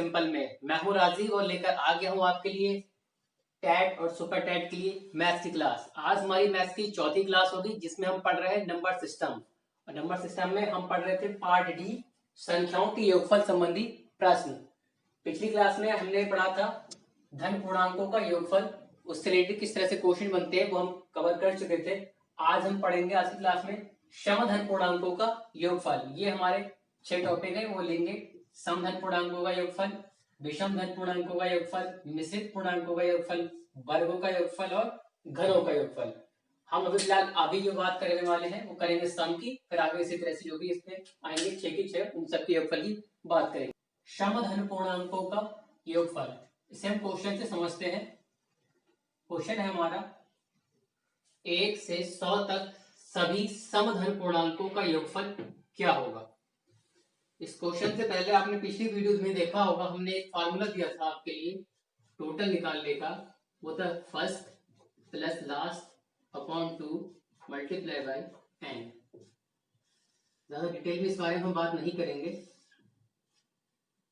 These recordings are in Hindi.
सिंपल में। मैं हूं राजीव और लेकर आ गया हूं आपके लिए टैट और सुपर टैट के लिए मैथ्स की क्लास। आज हमारी मैथ्स की चौथी क्लास होगी जिसमें हम पढ़ रहे हैं नंबर सिस्टम। और नंबर सिस्टम में हम पढ़ रहे थे पार्ट डी, संख्याओं के योगफल संबंधी प्रश्न। पिछली क्लास में हमने पढ़ा था धन पूर्णांकों का योगफल, उससे रिलेटेड किस तरह से क्वेश्चन बनते हैं वो हम कवर कर चुके थे। आज हम पढ़ेंगे आज की क्लास में सम धन पूर्णांकों का योगफल। ये हमारे 6 टॉपिक है, वो लेंगे सम धन पूर्णांकों का योगफल, विषम धन पूर्णांकों का योगफल, मिश्रित पूर्णांकों का योगफल, वर्गों का योगफल और घनों का योगफल। हम अभी फिलहाल अभी जो बात करने वाले हैं वो करेंगे सम की, फिर आगे इसी तरह से जो भी इसमें आएंगे 6 की 6 उन सबके योगफल की बात करेंगे। सम धन पूर्णांकों का योगफल, इसे हम क्वेश्चन से समझते हैं। क्वेश्चन है हमारा 1 से 100 तक सभी समधन पूर्णांकों का योगफल क्या होगा। इस क्वेश्चन से पहले आपने पिछली वीडियो में देखा होगा, हमने एक फार्मूला दिया था आपके लिए टोटल निकालने का, वो था first plus last upon 2 multiply by n। ज्यादा डिटेल में इस बारे में हम बात नहीं करेंगे,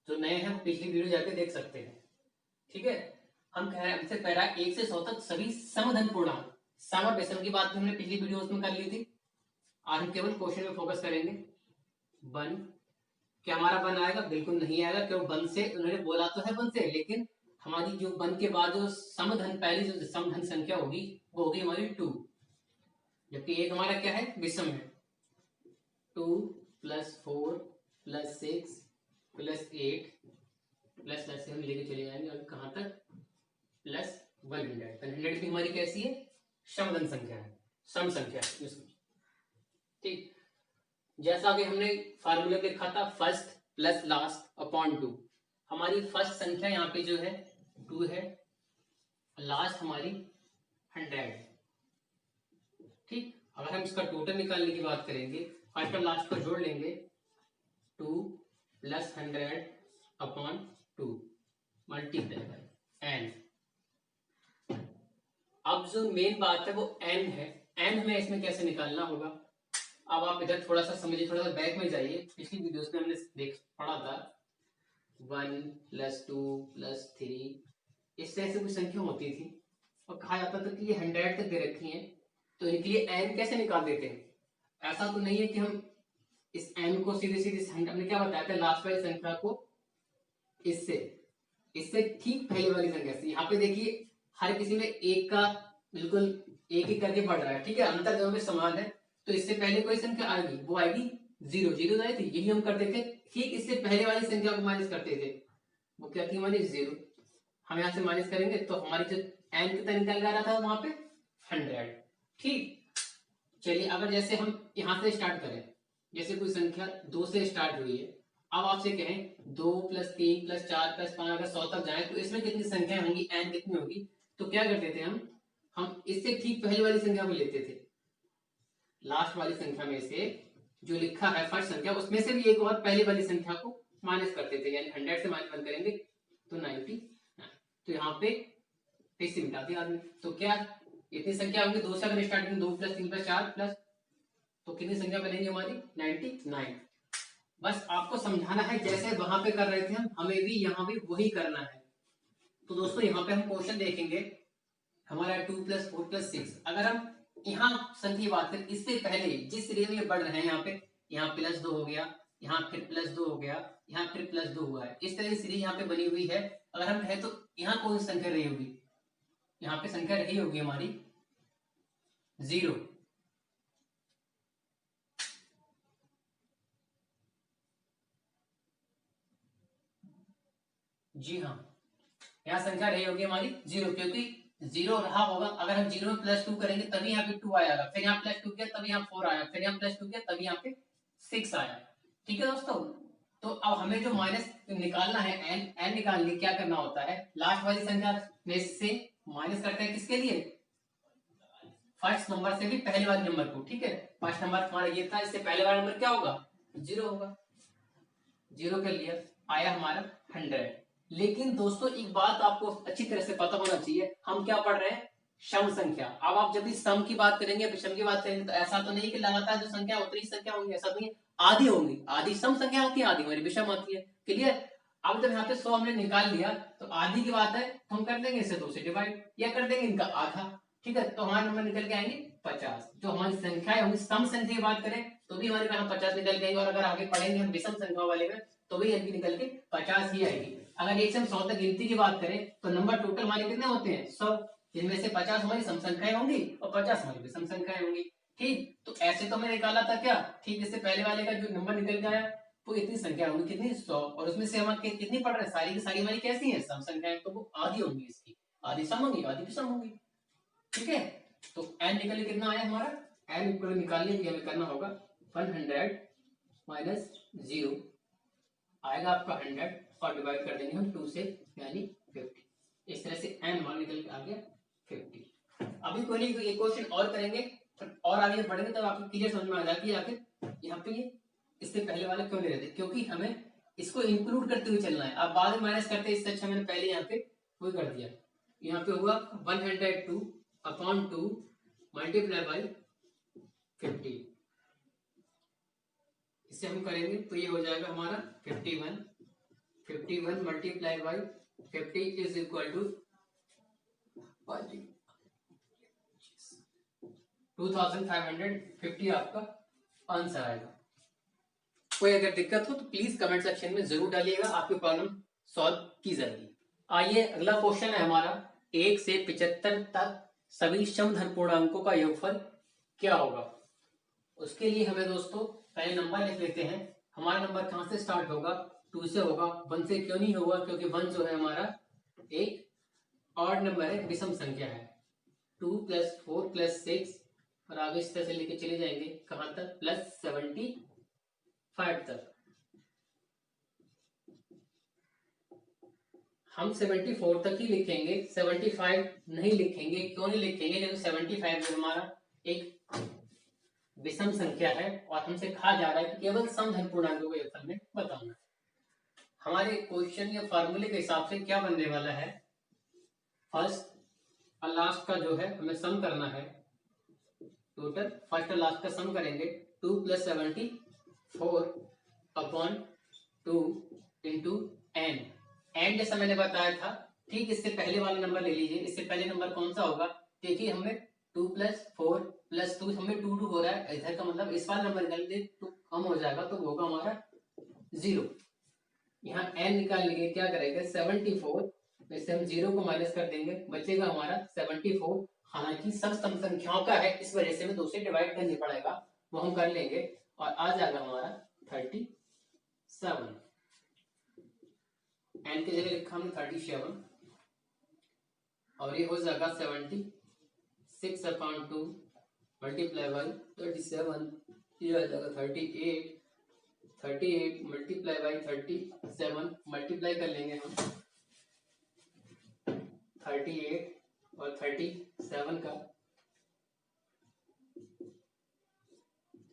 जो नए हैं पिछली वीडियो जाके देख सकते हैं। ठीक है, हम कह रहे हैं हमसे कह रहा है 1 से 100 तक सभी समधन पूर्णांक। सम और विषम की बात हमने पिछली वीडियो में कर ली थी। आज हम केवल क्वेश्चन में फोकस करेंगे। 1 क्या हमारा 1 आएगा? बिल्कुल नहीं आएगा, क्योंकि 1 से उन्होंने बोला तो है 1 से, लेकिन हमारी जो 1 के बाद जो समधन पहली जो समधन संख्या होगी वो होगी हमारी 2, जबकि एक हमारा क्या है? विषम है। 2 + 4 + 6 + 8 प्लस से हम लेके चले जाएंगे और कहां तक? +100। 100 भी हमारी कैसी है? समधन संख्या है, सम संख्या है। ठीक, जैसा कि हमने फार्मूला देखा था फर्स्ट प्लस लास्ट अपॉन 2। हमारी फर्स्ट संख्या यहाँ पे जो है 2 है, लास्ट हमारी 100। ठीक, अगर हम इसका टोटल निकालने की बात करेंगे, फर्स्ट और लास्ट को जोड़ लेंगे, 2 + 100 अपॉन 2 मल्टीप्लाई बाय n। अब जो मेन बात है वो n है। n हमें इसमें कैसे निकालना होगा? अब आप इधर थोड़ा सा समझिए, थोड़ा सा बैक में जाइए। पिछली वीडियोस में हमने पढ़ा था 1 + 2 + 3, इस तरह से कुछ संख्या होती थी और कहा जाता था कि ये 100 तक दे रखी हैं, तो इनके लिए n कैसे निकाल देते हैं। ऐसा तो नहीं है कि हम इस n को सीधे सीधे, हमने क्या बताया था लास्ट वाली संख्या को इससे ठीक पहले वाली संख्या से। यहाँ पे देखिए हर किसी में एक का बिल्कुल एक एक करके बढ़ रहा है। ठीक है, अंतर दोनों में समान है, तो इससे पहले कोई संख्या आएगी वो आएगी 0। 0 आई थी, यही हम करते थे। ठीक इससे पहले वाली संख्या को माइनस करते थे, वो क्या थी हमारी 0। हम यहाँ से माइनस करेंगे तो हमारी जो n कितना निकल रहा था वहां पे 100। ठीक, चलिए अगर जैसे हम यहाँ से स्टार्ट करें, जैसे कोई संख्या 2 से स्टार्ट हुई है, अब आपसे कहें 2 + 3 + 4 + 5 अगर 100 तक जाए तो इसमें कितनी संख्या होंगी, n कितनी होगी? तो क्या करते थे हम इससे ठीक पहले वाली संख्या को लेते थे। लास्ट वाली संख्या में से जो लिखा है फर्स्ट संख्या, उसमें से भी एक और पहले वाली संख्या को माइनस करते थे, यानी 100 से माइनस करेंगे तो 99। तो यहाँ पे इससे मिटा दिया आदमी, तो क्या इतनी संख्या होंगी 2 से अगर स्टार्ट करें, 2 + 3 + 4 प्लस, तो कितनी संख्या बनेगी हमारी? 99। बस आपको समझाना है, जैसे वहां पे कर रहे थे हम, हमें भी यहाँ भी वही करना है। तो दोस्तों यहाँ पे हम क्वेश्चन देखेंगे हमारा 2 + 4 + 6। अगर हम यहाँ संख्या बात करें, इससे पहले जिस सीरीज में ये बढ़ रहे हैं, यहाँ +2 हो गया, यहाँ फिर +2 हो गया, यहाँ फिर +2 हुआ है, इस तरह की सीरीज यहाँ पे बनी हुई है। अगर हम कहें तो यहाँ कौन सी संख्या रही होगी? यहाँ पे संख्या रही होगी हमारी 0। जी हाँ, यहाँ संख्या रही होगी हमारी 0, क्योंकि 0 रहा होगा। अगर हम 0 में +2 करेंगे तभी यहाँ पे 2 आएगा, फिर यहाँ +2 किया तभी यहाँ 4 आया, फिर यहाँ +2 किया तभी यहाँ पे 6 आया। ठीक है दोस्तों, तो अब हमें जो माइनस निकालना है n निकालने क्या करना होता है? लास्ट वाली संख्या में से माइनस करते हैं किसके लिए? फर्स्ट नंबर से भी पहले वाले नंबर को। ठीक है, फर्स्ट नंबर हमारा ये था, इससे पहले वाला नंबर क्या होगा? 0 होगा। 0 कर लिया, आया हमारा 100। लेकिन दोस्तों एक बात आपको अच्छी तरह से पता होना चाहिए, हम क्या पढ़ रहे हैं? सम संख्या। अब आप जब भी सम की बात करेंगे, विषम की बात करेंगे, तो ऐसा तो नहीं कि लगातार जो संख्या उतनी संख्या होंगी, ऐसा नहीं है। आधी होंगी, आधी सम संख्या होती है, आधी हमारी विषम आती है। क्लियर? अब जब यहाँ पे 100 हमने निकाल लिया तो आधी की बात है तो हम कर देंगे इसे 2 से डिवाइड या कर देंगे इनका आधा। ठीक है, तो हमारे नंबर निकल के आएंगे 50। जो हमारी संख्या होंगी सम संख्या की बात करें तो भी हमारे यहाँ 50 निकल के आएंगे, और अगर आगे पढ़ेंगे हम विषम संख्या वाले में तो भी इनकी निकल के 50 ही आएगी। अगर 1 से हम 100 तक गिनती की बात करें तो नंबर टोटल हमारे कितने होते हैं 100, जिनमें से 50 हमारी सम संख्याएं होंगी और 50 हमारी विषम संख्याएं होंगी। ठीक, तो ऐसे तो मैं निकाला था क्या, ठीक, इससे पहले वाले का जो नंबर निकल के आया वो इतनी संख्या होगी कितनी 100, और उसमें से हम कितनी पढ़ रहे हैं सारी की सारी हमारी कैसी है सम संख्याएं, तो वो आधी होंगी, इसकी आधी सम होंगी आधी विषम होंगी। ठीक है, तो n निकल के कितना आया हमारा, n इक्वल निकालने के लिए हमें करना होगा 100 माइनस 0 आएगा आपका 100 और डिवाइड कर देंगे हम 2 से यानी 50। इस तरह से n मान निकल के आ गया 50। अभी कोई नहीं, एक क्वेश्चन और करेंगे और आगे बढ़ेंगे तब आपको क्लियर समझ में आ जाएगी आखिर यहाँ पे ये इससे पहले वाला क्यों ले रहे थे, क्योंकि हमें इसको इंक्लूड करते हुए चलना है। अब बाद में माइनस करते हैं, इससे अच्छा मैंने पहले यहाँ पे वही कर दिया। यहाँ पे हुआ 102 अपॉन 2 मल्टीप्लाई बाई 50, इसे हम करेंगे तो ये हो जाएगा हमारा 51 multiply by 50 is equal to 2550 आपका आंसर आएगा। कोई अगर दिक्कत हो तो प्लीज कमेंट सेक्शन में जरूर डालिएगा, आपकी प्रॉब्लम सॉल्व की जाएगी। आइए अगला क्वेश्चन है हमारा 1 से 75 तक सभी समधन पूर्णांकों का योगफल क्या होगा। उसके लिए हमें दोस्तों पहले नंबर लिख लेते हैं। हमारा नंबर कहां से स्टार्ट होगा, 2 से होगा। 1 से क्यों नहीं होगा, क्योंकि 1 जो है हमारा एक ऑड नंबर है, विषम संख्या है। 2 + 4 + 6 और आगे इस तरह से लेके चले जाएंगे कहां तक, +75 तक। हम 74 तक ही लिखेंगे, 75 नहीं लिखेंगे। क्यों नहीं लिखेंगे, क्योंकि 75 जो हमारा एक विषम संख्या है और हमसे कहा जा रहा है कि केवल समधन पूर्णांकों के योगफल में बताना। हमारे क्वेश्चन या फार्मूले के हिसाब से क्या बनने वाला है, फर्स्ट और लास्ट का जो है हमें सम करना है। टोटल फर्स्ट और लास्ट का सम करेंगे 2 + 74 अपॉन 2 इंटू n। n जैसा मैंने बताया था, ठीक इससे पहले वाला नंबर ले लीजिए। इससे पहले नंबर कौन सा होगा, देखिए हमें 2 + 4 + 2 हमें 2 2 हो रहा है, इधर का मतलब इस वाला नंबर निकाल दे तो कम हो जाएगा, तो होगा हमारा 0। यहाँ n निकालने के क्या करेंगे, 74 में से हम 0 को माइनस कर देंगे, बचेगा हमारा 74। हालांकि सब सम संख्याओं का है, इस वजह से हमें 2 से डिवाइड करनी पड़ेगा, वो हम कर लेंगे और आ जाएगा हमारा 37। n की जगह लिखा हमने 37 और ये हो जाएगा 76 अपॉन 2 मल्टीप्लाई बाई 37, ये आ जाएगा 38 मल्टीप्लाई बाई 37 मल्टीप्लाई कर लेंगे हम 38 और 37 का।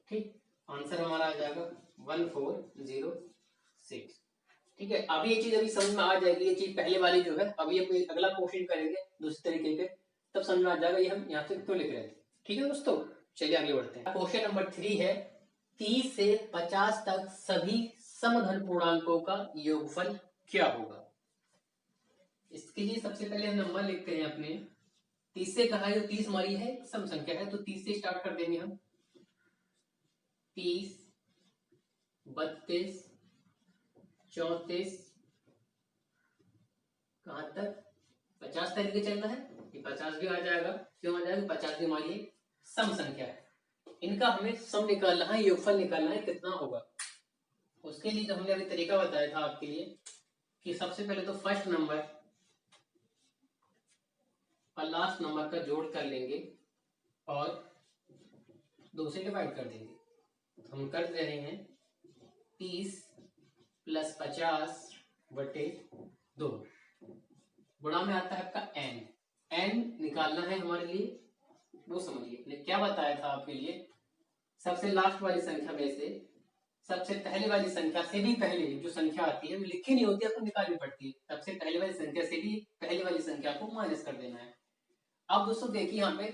ठीक, आंसर हमारा आ जाएगा 1406। ठीक है, अभी ये चीज अभी समझ में आ जाएगी, ये चीज पहले वाली जो है। अभी हम अगला क्वेश्चन करेंगे दूसरे तरीके के, तब समझ में आ जाएगा ये हम यहाँ से क्यों लिख रहे थे। ठीक है दोस्तों, चलिए आगे बढ़ते हैं। क्वेश्चन नंबर 3 है 30 से 50 तक सभी समधन पूर्णांकों का योगफल क्या होगा। इसके लिए सबसे पहले हम नंबर लिखते हैं अपने। 30 से कहा है, तो 30 हमारी है सम संख्या है, तो 30 से स्टार्ट कर देंगे हम। 30 32 34 कहां तक 50 तक लेके चलना है, कि 50 भी आ जाएगा। क्यों आ जाएगा, 50 भी हमारी सम संख्या है। इनका हमें सम निकालना है, योगफल निकालना है कितना होगा। उसके लिए जो हमने अभी तरीका बताया था आपके लिए कि सबसे पहले तो फर्स्ट नंबर और लास्ट नंबर का जोड़ कर लेंगे और 2 से डिवाइड कर देंगे। तो हम कर रहे हैं 30 + 50 बटे 2 गुणा में आता है आपका n। n निकालना है हमारे लिए, वो समझिए क्या बताया था आपके लिए। सबसे लास्ट वाली संख्या में से सबसे पहले वाली संख्या से भी पहले जो संख्या आती है वो लिखी नहीं होती, आपको निकालनी पड़ती है। सबसे पहले वाली संख्या से भी पहले वाली संख्या को माइनस कर देना है। अब दोस्तों देखिए यहाँ पे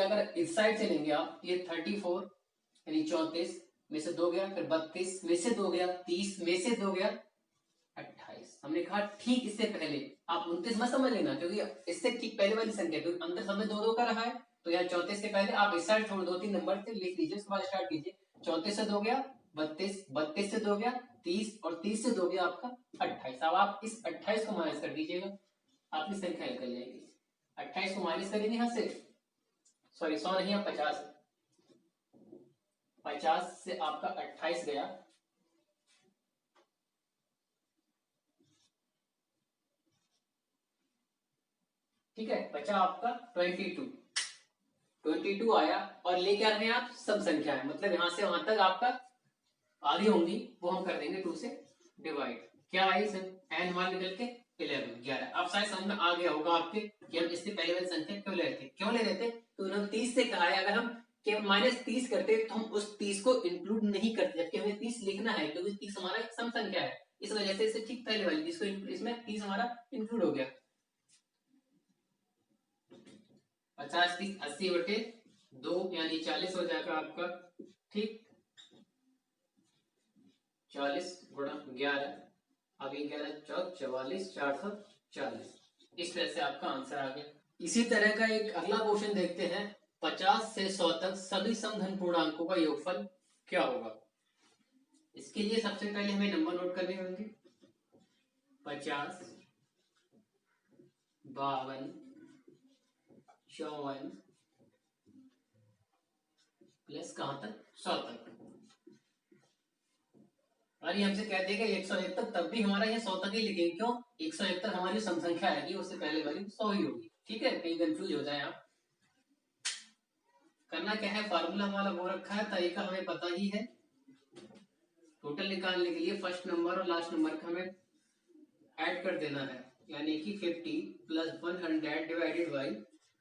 अगर इस साइड से लेंगे आप, ये 34 यानी 34 में से 2 गया, फिर 32 में से 2 गया, 30 में से 2 गया, हमने कहा ठीक इससे पहले आप 29 मत समझ लेना, क्योंकि इससे ठीक पहले वाली संख्या, क्योंकि अंदर समय दो दो का रहा है, तो यहाँ 34 से पहले आप इस साइड छोड़ 2-3 नंबर से लिख लीजिए, उसके बाद स्टार्ट कीजिए। 34 से 2 गया 32, 32 से 2 गया 30, और 30 से 2 गया आपका 28। अब आप इस 28 को माइनस कर दीजिएगा, आपकी संख्या निकल जाएगी। 28 को माइनस करेंगे यहाँ से, सॉरी 100 नहीं, 50, 50 से आपका 28 गया, ठीक है, बचा आपका 22 आया, और लेके आ रहे हैं आप सब संख्या है, मतलब यहां से वहां तक आपका आधी होंगी, वो हम कर देंगे 2 से डिवाइड। क्या आई सर, एन मान निकल के 11। अब शायद समझ में आ गया होगा आपके कि हम इससे पहले वाली संख्या क्यों ले रहे थे, क्यों ले रहे थे, तो उन्होंने 30 से कहा है, अगर हम -30 करते तो हम उस 30 को इंक्लूड नहीं करते, जबकि हमें 30 लिखना है, क्योंकि 30 हमारा एक सम संख्या है, इस वजह से इसे ठीक पहले वाली जिसको इसमें 30 हमारा इंक्लूड हो गया। 50 30 80 बटे 2 यानी 40 हो जाएगा आपका, ठीक, 40 गुणा 11, अब 11 14 44 440, इस तरह से आपका आंसर आ गया। इसी तरह का एक अगला क्वेश्चन देखते हैं, 50 से 100 तक सभी समधन पूर्णांकों का योगफल क्या होगा। इसके लिए सबसे पहले हमें नंबर नोट करने होंगे, 50, 52, 54 प्लस कहां तक 100 तक। और ये हमसे कहते हैं कि 101 तक, तब भी हमारा ये 100 तक ही लिखेंगे, क्यों, 101 तक हमारी सम संख्या आएगी, उससे पहले वाली 100 ही होगी, ठीक है, कहीं कंफ्यूज हो जाए आप। करना क्या है, फार्मूला हमारा वो रखा है, तरीका हमें पता ही है। टोटल निकालने के लिए फर्स्ट नंबर और लास्ट नंबर का हमें ऐड कर देना है, यानी कि 50 plus 100 divided by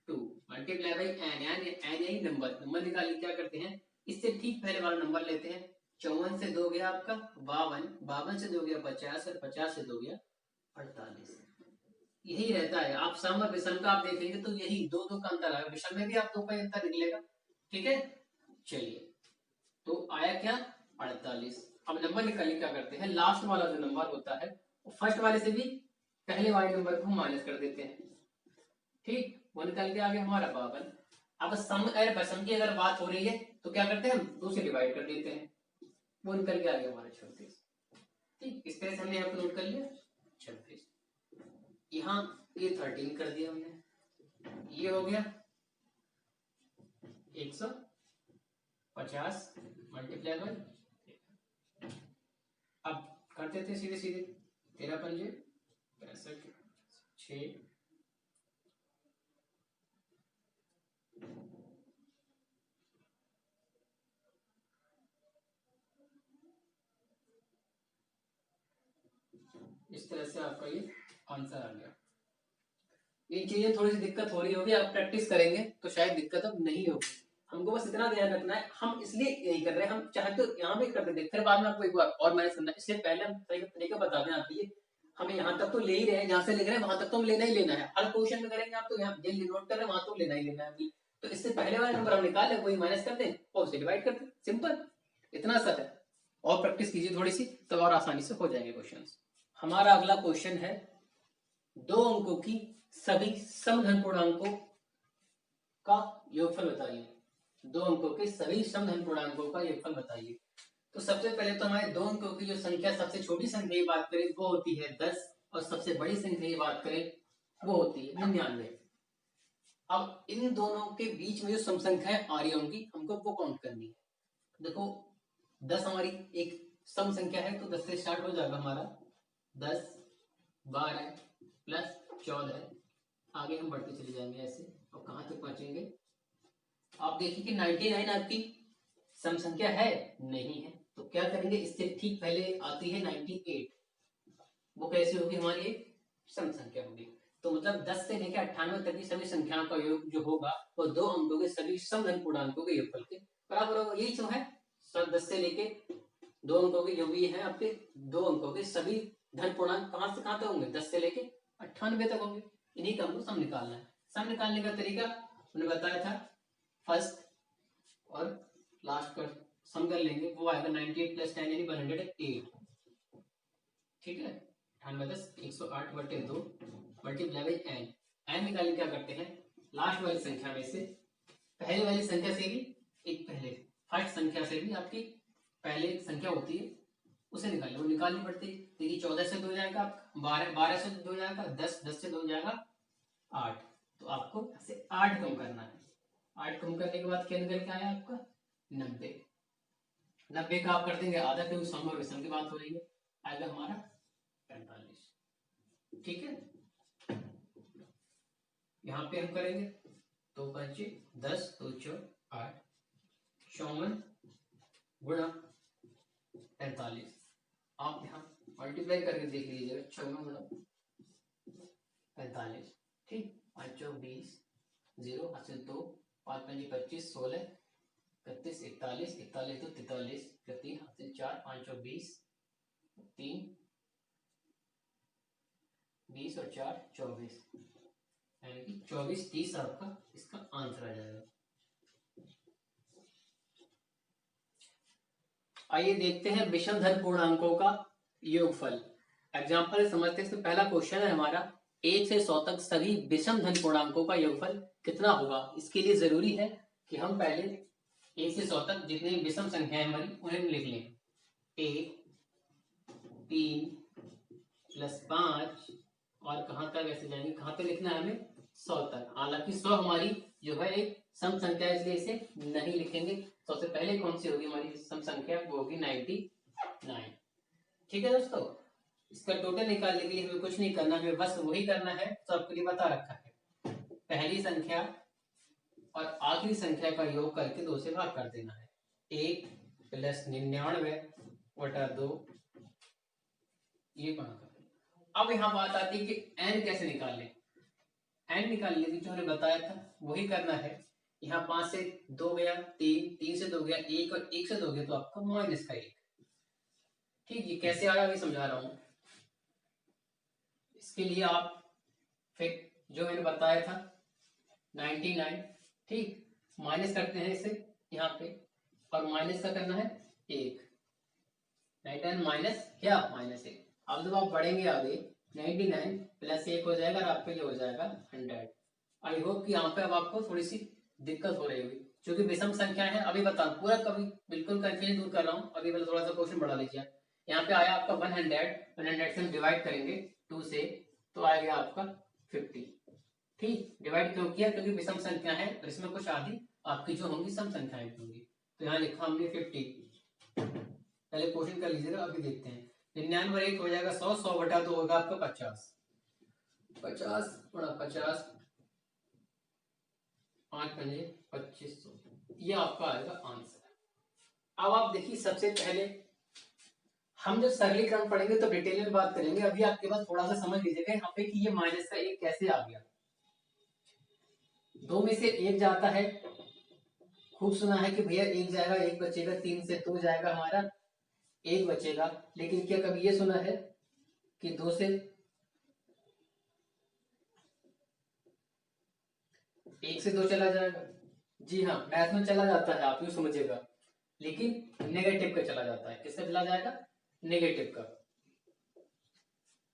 2 multiply by N, N यही नंबर निकालिए, क्या करते हैं, इससे ठीक पहले वाला नंबर लेते हैं। 54 से 2 गया आपका 52, 52 से 2 गया 50, और 50 से 2 गया 48। यही रहता है, आप सम और विषम का आप देखेंगे तो यही दो का अंतर है, विषम में भी आप 2 का अंतर निकलेगा, ठीक है। चलिए, तो आया क्या 48। अब नंबर निकालने क्या करते हैं, लास्ट वाला जो नंबर होता है फर्स्ट वाले से भी पहले वाले नंबर को माइनस कर देते हैं, ठीक, वो निकल के आ गया हमारा 52। अब सम और विषम की अगर बात हो रही है तो क्या करते हैं, हम 2 से डिवाइड कर देते हैं, वो निकल के आ गया हमारा 36, ठीक, इस तरह से हमने यहाँ पे नोट कर लिया 36। यहाँ ये 13 कर दिया हमने, ये हो गया 150 मल्टीप्लाई बाई, अब करते थे सीधे सीधे, 13 पंजे 65, 6 इस तरह से आपका ये आंसर आ गया। ये चीजें थोड़ी सी दिक्कत हो रही होगी, आप प्रैक्टिस करेंगे तो शायद दिक्कत अब नहीं होगी। हमको बस इतना ध्यान रखना है, हम इसलिए यही कर रहे हैं, हम चाहे तो यहाँ भी कर देते, फिर बाद में आपको एक बार और मैनेज करना है, इसलिए पहले हम तरीका बता दें आपके लिए। हमें यहाँ तक तो ले ही रहे हैं, जहाँ से लिख रहे हैं वहां तक तो हम लेना ही लेना है, हर क्वेश्चन में करेंगे आप तो यहाँ जो नोट कर रहे हैं वहां तो लेना ही लेना है। तो इससे पहले वाला नंबर हम निकाल लें, वही माइनस कर दें और उसे डिवाइड कर दें, सिंपल, इतना सा है। और प्रैक्टिस कीजिए थोड़ी सी, तब और आसानी से हो जाएंगे क्वेश्चन। हमारा अगला क्वेश्चन है, 2 अंकों की सभी समधन पूर्णांकों का योगफल बताइए। 2 अंकों के सभी समधन पूर्णांकों का योगफल बताइए। तो सबसे पहले तो हमारे 2 अंकों की जो संख्या, सबसे छोटी संख्या की बात करें वो होती है 10, और सबसे बड़ी संख्या की बात करें वो होती है 99। अब इन दोनों के बीच में जो सम संख्याएं आ रही होंगी हमको वो काउंट करनी है। देखो 10 हमारी एक सम संख्या है, तो 10 से स्टार्ट हो जाएगा हमारा, 10 12 प्लस 14, आगे हम बढ़ते चले जाएंगे ऐसे, और कहां तक पहुंचेंगे, आप देखिए कि 99 आपकी सम संख्या है नहीं है, तो क्या करेंगे, इससे ठीक पहले आती है 98, वो कैसे होगी, हमारी एक सम संख्या होगी। तो मतलब 10 से लेकर 98 तक की सभी संख्याओं का योग जो होगा वो 2 अंकों के सभी समधन पूर्णांकों के योगफल के बराबर होगा। यही जो है सब 10 से लेके 2 अंकों के जो भी है आपके 2 अंकों के सभी धन पूर्णांक कहां से कहां तक होंगे, 10 से लेके 98 तक होंगे। इन्हीं का हमको सम निकालना है। सम निकालने का तरीका मैंने बताया था, फर्स्ट और लास्ट का सम कर लेंगे, वो आएगा 98 प्लस 10 यानी 108, ठीक है। 98 108 बटे 2 मल्टीप्लाई बाई एन। एन निकालने क्या करते हैं, लास्ट वाली संख्या में से पहले वाली संख्या से भी एक पहले फर्स्ट संख्या से भी आपकी पहले एक संख्या होती है उसे निकालनी, वो निकालनी पड़ती है। देखिए 14 से 2 हो जाएगा, 12 से 2 हो जाएगा, 10 से 2 हो जाएगा 8। तो आपको से 8 कम करना है। 8 कम करने के बाद क्या निकल के आया आपका 90। 90 का आप कर देंगे आधा, क्योंकि सम और विषम की बात हो रही है, आएगा हमारा 45। ठीक है, यहाँ पे हम करेंगे 2 5 10 2 4 8 54 गुणा 45। आप यहाँ मल्टीप्लाई करके देख लीजिएगा, 54 गुणा 45। ठीक, 5 चौक 20, 0 हासिल 2, 5 5 25 16 31 41 41 2 43 3 हासिल 4 5 चौक 20 3 20 और 4 24, यानी कि 24 30 आपका इसका आंसर आ जाएगा। आइए देखते हैं विषम धन पूर्णांकों का योगफल। एग्जाम्पल समझते हैं। इसमें पहला क्वेश्चन है हमारा 1 से 100 तक सभी विषम धन पूर्णांकों का योगफल कितना होगा। इसके लिए जरूरी है कि हम पहले 1 से 100 तक जितनी विषम संख्याएं हमारी उन्हें लिख लें। 1 3 प्लस 5 और कहां तक ऐसे जाएंगे, कहां तक लिखना है हमें 100 तक। हालांकि 100 हमारी जो है एक सम संख्या है, इसलिए इसे नहीं लिखेंगे। सबसे पहले कौन सी होगी हमारी सम संख्या, वो होगी 99। ठीक है दोस्तों, इसका टोटल निकालने के लिए हमें कुछ नहीं करना, हमें बस वही करना है तो आपके लिए बता रखा है। पहली संख्या और आखिरी संख्या का योग करके 2 से भाग कर देना है। 1 प्लस 99 बटा 2, ये भाग। अब यहाँ बात आती है कि n कैसे निकाल लें। n निकालने की जो हमने बताया था वही करना है। यहाँ 5 से 2 गया 3, 3 से 2 गया 1 और 1 से 2 गया तो आपका माइनस का 1। ठीक, ये कैसे आया अभी समझा रहा हूं। इसके लिए आप फिर जो मैंने बताया था 99, ठीक, माइनस करते हैं इसे यहाँ पे, और माइनस का करना है 1। 99 माइनस क्या, माइनस 1। अब जब आप बढ़ेंगे आगे 99 प्लस 1 हो जाएगा और आपका ये हो जाएगा 100। आई होप कि यहाँ पे अब आपको थोड़ी सी दिक्कत हो रही होगी, क्योंकि विषम संख्या है। अभी बता पूरा कभी बिल्कुल कंफ्यूजन दूर कर रहा हूँ। अभी पहले थोड़ा सा क्वेश्चन बढ़ा लीजिए। यहाँ पे आया आपका 100 से हम डिवाइड करेंगे 2 से तो आएगा आपका 50। ठीक, डिवाइड क्यों किया, क्योंकि विषम संख्या है और इसमें कुछ आधी आपकी जो होंगी सम संख्याएं होंगी। तो यहाँ लिखा हमने 50। पहले क्वेश्चन कर लीजिएगा, अभी देखते हैं। 99 और 1 हो जाएगा 100, 100 बटा 2 होगा आपका 50, 50 गुणा 50, 5 पंजे 2500, ये आपका आएगा आंसर। अब आप देखिए, सबसे पहले हम जब सरलीकरण पढ़ेंगे तो डिटेल में बात करेंगे। अभी आपके पास थोड़ा सा समझ लीजिएगा यहाँ पे कि ये माइनस का 1 कैसे आ गया। 2 में से 1 जाता है, खूब सुना है कि भैया 1 जाएगा 1 बचेगा, 3 से 2 जाएगा हमारा 1 बचेगा। लेकिन क्या कभी ये सुना है कि 2 से 1 से 2 चला जाएगा? जी हाँ, मैथ में चला जाता है, आप यूं समझिएगा, लेकिन नेगेटिव का चला जाता है। किसका चला जाएगा, नेगेटिव का।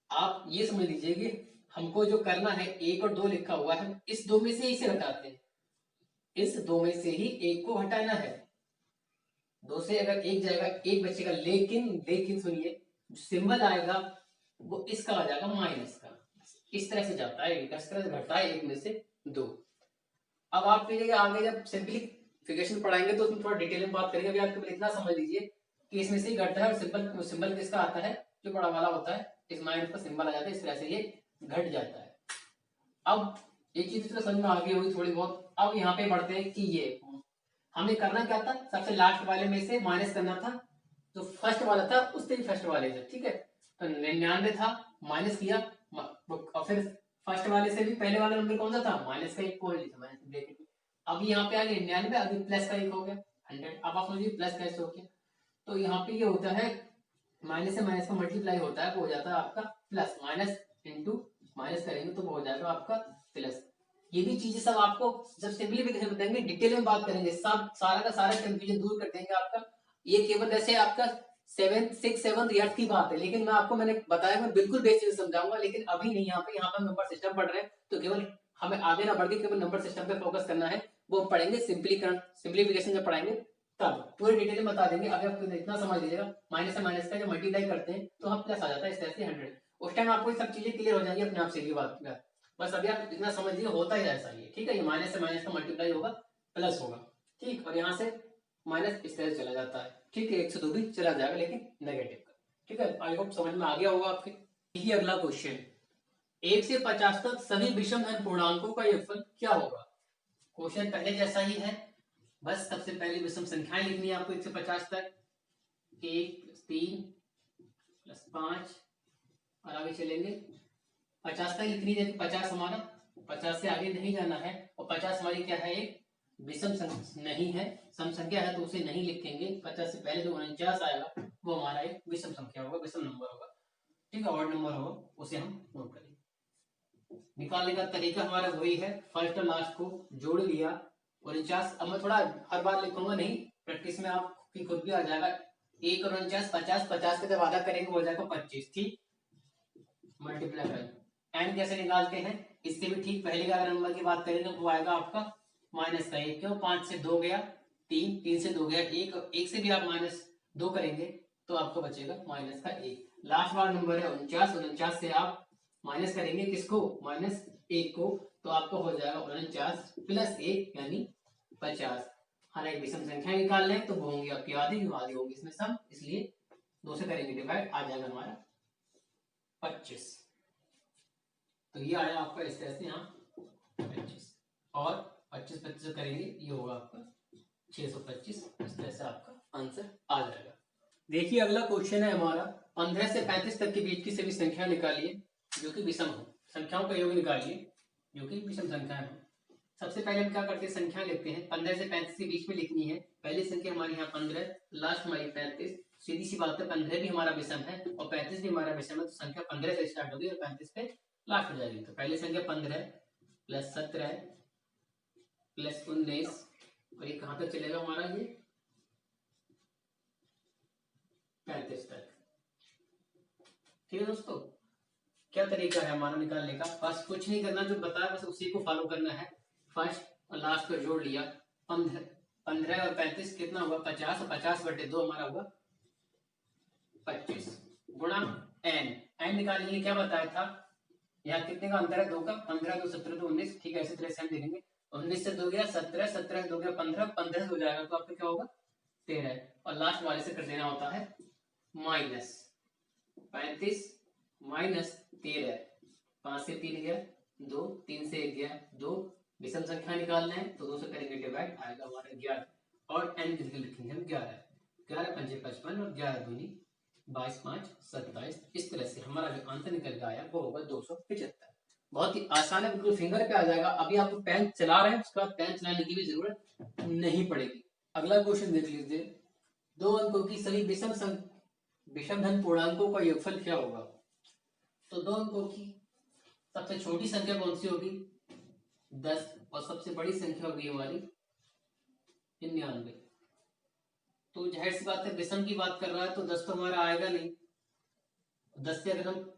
आप ये समझ लीजिए कि हमको जो करना है 1 और 2 लिखा हुआ है, इस 2 में से इसे हटाते हैं, इस 2 में से ही 1 को हटाना है। 2 से अगर 1 जाएगा 1 बचेगा, लेकिन सुनिए, जो सिंबल आएगा वो इसका आ जाएगा माइनस का। इस तरह से जाता है, इस तरह से घटता है 1 में से 2। अब आप कहिएगा आगे जब सिंपलीफिकेशन पढ़ाएंगे तो उसमें थोड़ा डिटेल में बात करेंगे। अभी आप केवल इतना समझ लीजिए कि इसमें से ही घटता है, और सिंबल किसका आता है, जो बड़ा वाला होता है, इस माइनस का सिंबल आ जाता है, इस तरह से ये घट जाता है। अब एक चीज तो समझ में आ गई होगी थोड़ी बहुत। अब यहाँ पे बढ़ते हैं कि ये हमें करना क्या था, सबसे लास्ट वाले में से माइनस करना था, जो फर्स्ट वाला था उससे भी फर्स्ट वाले से। ठीक है, तो 99 था, माइनस किया, और फिर फर्स्ट वाले से भी पहले वाला नंबर कौन सा था, माइनस का 1 को लिखा माइनस ब्रैकेट में। अब यहाँ पे आ गया 99, अभी प्लस का 1 हो गया 100। अब आप समझिए प्लस कैसे हो गया। तो यहाँ पे ये होता है माइनस से माइनस का मल्टीप्लाई होता है, वो हो जाता है आपका प्लस, माइनस इंटू माइनस करेंगे तो वो हो जाएगा आपका प्लस। ये भी चीजें सब आपको जब सिंपलीफिकेशन बताएंगे डिटेल में बात करेंगे, सब सारा का सारा कंफ्यूजन दूर कर देंगे आपका। ये केवल ऐसे आपका 7 ईयर्स की बात है, लेकिन मैंने बताया मैं बिल्कुल बेसिक से समझाऊंगा, लेकिन अभी नहीं। यहाँ पे हम नंबर सिस्टम पढ़ रहे हैं, तो केवल हमें आगे ना बढ़ के केवल नंबर सिस्टम पे फोकस करना है। वो हम पढ़ेंगे सिंप्लीफिकेशन जब पढ़ाएंगे तब पूरी डिटेल में बता देंगे। अभी आप इतना समझ लीजिएगा, माइनस से माइनस का जब मल्टीप्लाई करते हैं तो हम प्लस आ जाता है, इस तरह से 100। उस टाइम आपको ये सब चीजें क्लियर हो जाएंगी अपने आप से। ये बात बस अभी आप इतना समझ लीजिए, होता ही ऐसा ही है, ठीक है। ये माइनस से माइनस का मल्टीप्लाई होगा, प्लस होगा, ठीक। और यहाँ से माइनस इस तरह चला जाता है, ठीक है। 102 भी चला जाएगा, लेकिन नेगेटिव का, ठीक है। आई होप समझ में आ गया होगा आपके। ये अगला क्वेश्चन, 1 से 50 तक सभी विषम धन पूर्णांकों का योगफल क्या होगा। क्वेश्चन पहले जैसा ही है, बस सबसे पहले विषम संख्याएं लिखनी है आपको 1 से 50 तक। 1 + 3 + 5 और आगे चलेंगे 50 तक लिखनी है। 50 हमारा 50 से आगे नहीं जाना है, और 50 हमारी क्या है, एक विषम संख्या नहीं है, सम संख्या है, तो उसे नहीं लिखेंगे। 50 से पहले जो 49 आएगा वो हमारा एक विषम संख्या होगा, विषम नंबर होगा, ठीक है, ऑड नंबर होगा, उसे हम नोट करेंगे। निकालने का तरीका हमारा वही है, फर्स्ट और लास्ट को जोड़ लिया 49। अब मैं थोड़ा हर बार लिखूंगा नहीं, प्रैक्टिस में आपकी खुद भी आ जाएगा। 1 और 49 50, 50 का जब आधा करेंगे हो जाएगा 25, ठीक। मल्टीप्लाई करें, एन कैसे निकालते हैं, इसके भी ठीक पहले का नंबर की बात करेंगे वो आएगा आपका माइनस का 1, क्यों, 5 से 2 गया 3, 3 से 2 गया 1, और 1 से भी आप -2 करेंगे तो आपको बचेगा माइनस का 1। लास्ट वाला नंबर है 49, 49 से आप माइनस करेंगे किसको, -1 को, तो आपको हो जाएगा 49 + 1 यानी 50। हालांकि विषम संख्या निकाल लें तो वो होंगी आपकी आधी होगी इसमें सम, इसलिए 2 से करेंगे डिवाइड, आ जाएगा हमारा 25। तो ये आया आपका इस तरह से यहाँ 25, और 25 25 करेंगे ये होगा आपका 625। इस तरह से आपका आंसर आ जाएगा। देखिए अगला क्वेश्चन है हमारा, 15 से 35 तक के बीच की सभी संख्या निकालिए जो कि विषम हो। संख्याओं का योग निकालिए जो कि विषम संख्याएं हो। सबसे पहले हम क्या करते हैं, संख्या लिखते हैं। 15 से 35 के बीच में लिखनी है। पहली संख्या हमारी यहाँ 15, लास्ट हमारी 35। सीधी सी बात है, 15 भी हमारा विषम है और 35 भी हमारा विषम है, तो संख्या 15 से स्टार्ट होगी और 35 पे लास्ट हो जाएगी। तो पहली संख्या 15 + 17 + 19, और ये कहां तक चलेगा हमारा, ये 35 तक, ठीक है दोस्तों। क्या तरीका है हमारा निकालने का, बस कुछ नहीं करना, जो बताया बस उसी को फॉलो करना है। फर्स्ट और लास्ट को जोड़ लिया, 15 और 35 कितना हुआ 50, और 50/2 हमारा हुआ 25 गुणा n निकालने के लिए क्या बताया था, यहाँ कितने का अंतर है, 2 का, 15 2 17 2 19, ठीक है। इसी तरह से हम देखेंगे 19 से 2 गया 17, 17 से 2 गया 15, 15 से हो जाएगा तो आपका क्या होगा 13, और लास्ट वाले से कर देना होता है -35 -13, 5 से 3 गया 2, 3 से 1 गया 2, विषम संख्या निकालना है तो 2 से करेंगे डिवाइड, आएगा हमारा 11, और n की जगह लिखेंगे हम 11, 11 पंजे 55 और 11 दूनी 22 5 27। इस तरह से हमारा जो आंसर निकल के आया वो होगा 275। बहुत ही आसान है, बिल्कुल फिंगर पे आ जाएगा। अभी आप पेन चला रहे हैं, उसके बाद पेन चलाने की भी जरूरत नहीं पड़ेगी। अगला क्वेश्चन देख लीजिए, 2 अंकों की सभी विषम धन पूर्णांकों का योगफल क्या होगा। तो 2 अंकों की सबसे छोटी संख्या कौन सी होगी, 10, और सबसे बड़ी संख्या होगी हमारी 99। तो जाहिर सी बात है विषम की बात कर रहा है तो 10 तो हमारा आएगा नहीं। 10 से अगर हम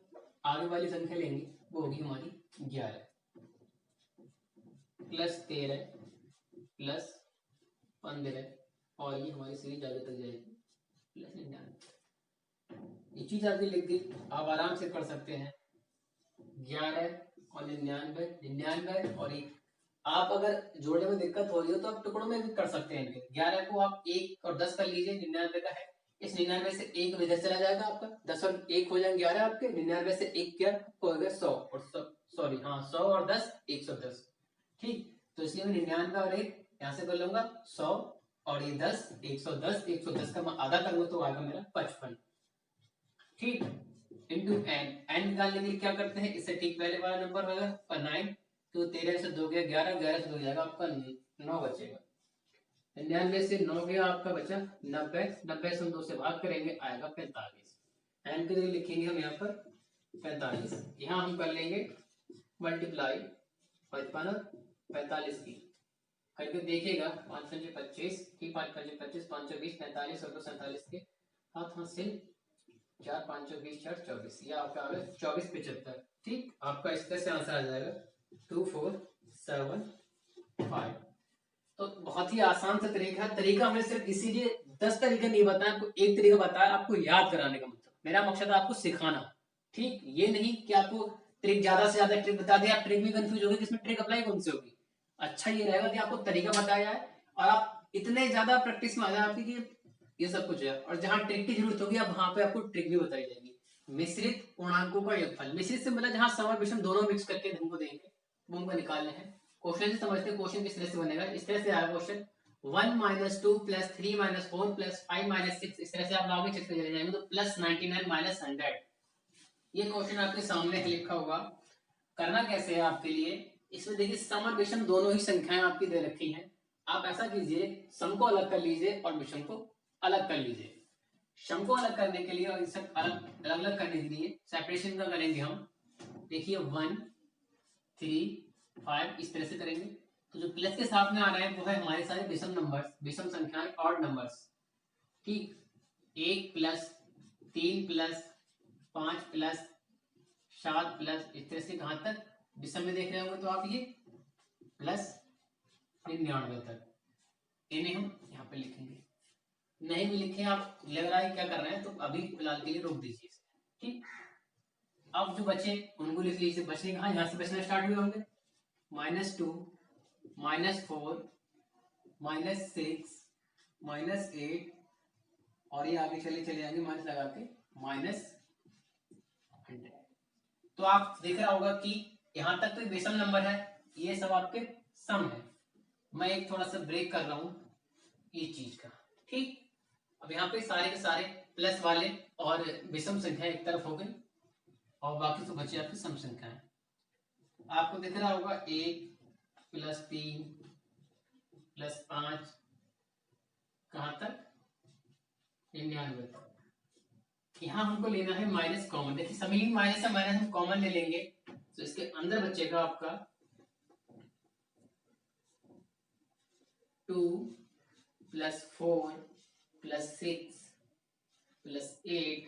आगे वाली संख्या लेंगे वो होगी हमारी 11 + 13 + 15, और ये हमारी सीरीज आगे तक जाएगी +99। ये चीज आगे लिख दी, आप आराम से कर सकते हैं। 11 और 99, 99 और 1। आप अगर जोड़ने में दिक्कत हो रही हो तो आप टुकड़ों में भी कर सकते हैं। 11 को आप 1 और 10 कर लीजिए, 99 का है। इस 99 से 1 इधर चला जाएगा आपका, 10 और 1 हो जाएंगे 11 आपके। 99 से 1 क्या हो गया 100, और 100 और 10 110, ठीक। तो इसलिए मैं 99 और 1 यहाँ से कर लूंगा 100, और ये 10 110, 110 का मैं आधा करूंगा तो आएगा मेरा 55, ठीक। इंटू n निकालने के लिए क्या करते हैं, इससे ठीक पहले वाला नंबर होगा 9, तो 13 से 2 गया 11, 11 से 2 जाएगा आपका 9 बचेगा। 99 से 9 गया आपका बचा 90, 90 से हम 2 से भाग करेंगे आएगा 45। n के लिए लिखेंगे हम यहाँ पर 45, यहाँ हम कर लेंगे मल्टीप्लाई 55 और 45 की करके देखिएगा, 5 5 25, ठीक, 5 5 25, 5 20, 45 और 2 47 के हाथ हासिल 4 5 24 4 24, ये आपका आ गया 24 75। ठीक, आपका इस तरह से आंसर आ जाएगा 2 4 7 5। तो बहुत ही आसान सा तरीका हमने सिर्फ इसीलिए 10 तरीका नहीं बताया, आपको एक तरीका बताया आपको याद कराने का। मतलब मेरा मकसद है आपको सिखाना। ठीक, ये नहीं कि आपको ट्रिक ज्यादा से ज्यादा ट्रिक बता दिया, आप ट्रिक में कंफ्यूज हो गए कि इसमें ट्रिक अप्लाई कौन सी होगी। अच्छा ये रहेगा कि आपको तरीका बताया है और आप इतने ज्यादा प्रैक्टिस में आ जाए आपकी कि ये सब कुछ है, और जहां ट्रिक की जरूरत होगी अब वहां पे आपको ट्रिक भी बताई जाएगी। मिश्रित पूर्णांकों का योगफल, मिश्रित से मतलब जहां सम और विषम दोनों मिक्स करके हमको देंगे, वो हमको निकालने हैं। क्वेश्चन से समझते हैं क्वेश्चन किस तरह से बनेगा। इस तरह से आया क्वेश्चन 1 - 2 + 3 - 4 + 5 - 6, इस तरह से आप लाओगे चेक चले जाएंगे तो +99 - 100। ये क्वेश्चन आपके सामने लिखा होगा। करना कैसे है आपके लिए, इसमें देखिए सम और विषम दोनों ही संख्याएं आपकी दे रखी हैं। आप ऐसा कीजिए, सम को अलग कर लीजिए और विषम को अलग कर लीजिए। सम को अलग करने के लिए और इसे अलग अलग करने के लिए सेपरेशन का करेंगे हम। देखिए 1 3 5 इस तरह से करेंगे, तो जो प्लस के साथ में आ रहे हैं वो है हमारे सारे विषम नंबर्स, विषम संख्याएं, ऑड नंबर्स। ठीक, 1 + 3 + 5 + 7 + इस तरह से कहां तक विषम में देख रहे होंगे तो आप ये +99 तक, इन्हें हम यहाँ पे लिखेंगे। नहीं भी लिखे आप, लग रहा है क्या कर रहे हैं, तो अभी फिलहाल के लिए रोक दीजिए। ठीक, अब जो बचे उनको लिख लीजिए। बचने कहाँ, यहाँ से बचना स्टार्ट हुए होंगे। -2 -4 -6 -8, और ये आगे चले जाएंगे माइनस लगा के -100। तो आप देख रहा होगा कि यहां तक तो विषम नंबर है, ये सब आपके सम है। मैं एक थोड़ा सा ब्रेक कर रहा हूं ये चीज का। ठीक, अब यहाँ पे सारे के सारे प्लस वाले और विषम संख्या एक तरफ हो गई और बाकी तो बचे आपकी सम संख्याएं। आपको दिख रहा होगा 1 + 3 + 5 कहां तक, 99 तक। यहाँ हमको लेना है माइनस कॉमन। देखिए सभी माइनस है, माइनस हम कॉमन ले लेंगे तो इसके अंदर बचेगा आपका 2 + 4 + 6 + 8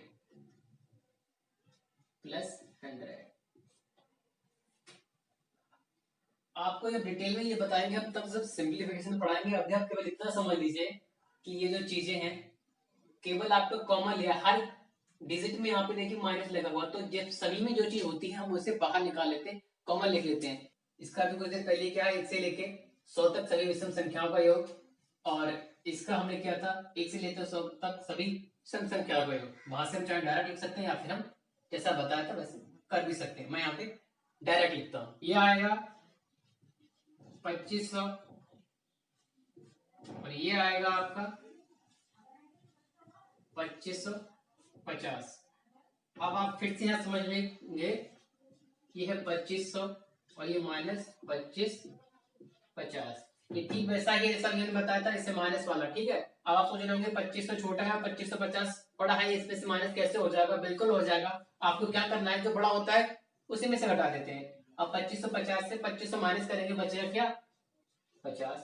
+ 100। आपको जब डिटेल में ये बताएंगे हम तब जब सिंप्लीफिकेशन पढ़ाएंगे। अभी आप केवल इतना समझ लीजिए कि ये जो चीजें हैं केवल आपको कॉमन लिया, हर डिजिट में यहाँ पे देखिए माइनस लगा हुआ, तो जब सभी में जो चीज होती है हम उसे बाहर निकाल लेते हैं, कॉमन लिख लेते हैं। इसका भी कुछ देर पहले क्या है, 1 से लेके 100 तक सभी विषम संख्याओं का योग, और इसका हमने किया था 1 से लेकर 100 तक सभी सम संख्याओं का योग। वहां से हम चाहे डायरेक्ट लिख सकते हैं या फिर हम जैसा बताया था वैसे कर भी सकते हैं। मैं यहाँ पे डायरेक्ट लिखता हूँ। ये आएगा 2500 और ये आएगा आपका 2550। अब आप फिर से यहाँ समझ लेंगे, ये है 2500 और ये -2550। ये ठीक वैसा ही जैसा मैंने बताया था, इससे माइनस वाला। ठीक है, अब आप सोच रहे होंगे 2500 छोटा है 2550 बड़ा है, इसमें से माइनस कैसे हो जाएगा। बिल्कुल हो जाएगा। आपको क्या करना है, जो बड़ा होता है उसी में से घटा देते हैं। अब 2550 से 2500 माइनस करेंगे, बचेगा क्या 50।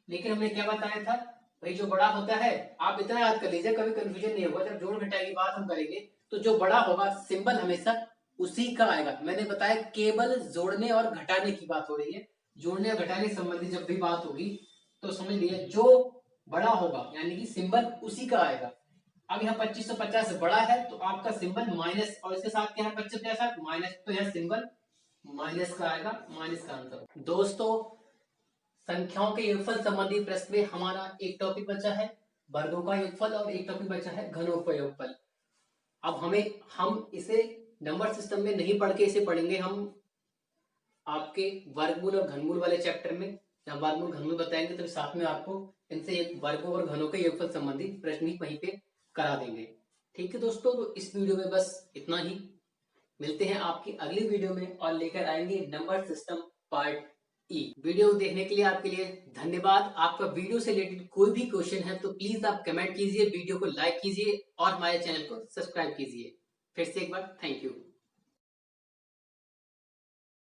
लेकिन हमने क्या बताया था भाई, जो बड़ा होता है, आप इतना याद कर लीजिए कभी कंफ्यूजन नहीं होगा। जब जोड़ घटाई की बात हम करेंगे तो जो बड़ा होगा सिंबल हमेशा उसी का आएगा। मैंने बताया केवल जोड़ने और घटाने की बात हो रही है। जोड़ने और घटाने संबंधी जब भी बात होगी तो समझ लीजिए जो बड़ा होगा यानी कि सिंबल उसी का आएगा। अब यहाँ 2550 बड़ा है तो आपका सिंबल माइनस, और इसके साथ क्या है 2550 माइनस, तो यहाँ सिंबल माइनस का आएगा, माइनस का आंसर। दोस्तों संख्याओं के योगफल संबंधी प्रश्न में हमारा एक टॉपिक बचा है वर्गों का योगफल और एक टॉपिक बचा है घनों का योगफल। अब हम इसे नंबर सिस्टम में नहीं पढ़ के इसे पढ़ेंगे हम आपके वर्गमूल और घनमूल वाले चैप्टर में। जब वर्गमूल घनमूल बताएंगे तो साथ में आपको इनसे वर्गों और घनों के योगफल संबंधी प्रश्न ही वहीं पे करा देंगे। ठीक है दोस्तों, तो इस वीडियो में बस इतना ही। मिलते हैं आपकी अगली वीडियो में और लेकर आएंगे नंबर सिस्टम पार्ट ई। वीडियो देखने के लिए आपके लिए धन्यवाद। आपका वीडियो से रिलेटेड कोई भी क्वेश्चन है तो प्लीज आप कमेंट कीजिए, वीडियो को लाइक कीजिए और हमारे चैनल को सब्सक्राइब कीजिए। फिर से एक बार थैंक यू।